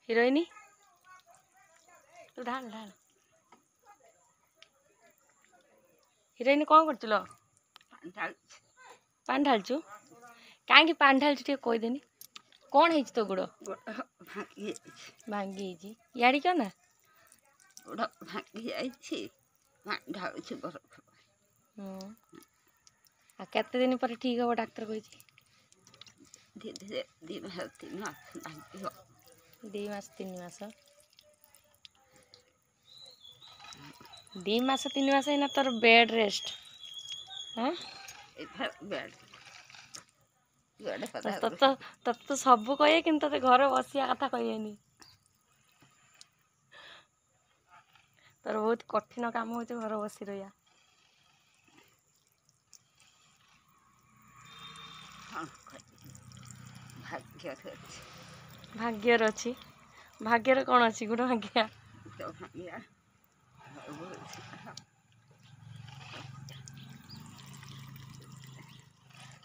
हिरोइनी तू ढाल ढाल हिरोइन कौन करचुलो पान ढालचु कहीं पान ढालचु टे कहीदेनी कौन है तो गुड़ भांगी याड़ी क्यों ना गोड़ भांगी ढालुची बरफ केते दिन पर ठीक हम डाक्तर कही धीरे धीरे 2 मास 3 मास लागो 2 मास 3 मास 2 मास 3 मास है ना तोर बेड रेस्ट हाँ बेड तो सब कहे कि घर बसिया कथा कहेनी तोर बहुत कठिन काम हो घर बसी रहा भाग्यर अच्छी भाग्यर कौन अच्छी गुड़ भाग्या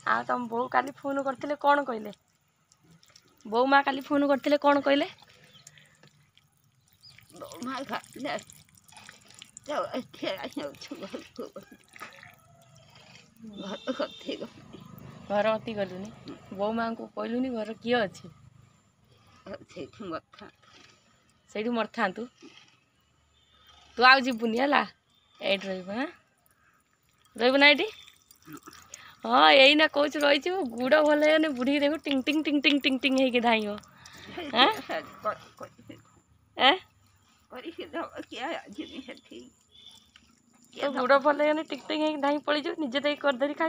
आ तुम बो काली फोन करते कौन कहले बो माँ काली फोन करते कौन कहले घर मती गलुनी बो माँ को कहलुनी घर किए अच्छी से मरथा तू आउ जीवुनि है ये रही ये हाँ यही ना कौच रही गुड़ भल है बुढ़ी देखो टिंग टिंग टिंग टिंग टिंग टिंग है धाई हो तो गुड़ भल है टिंग टिंग है धाई पड़ी निजे करधरी खा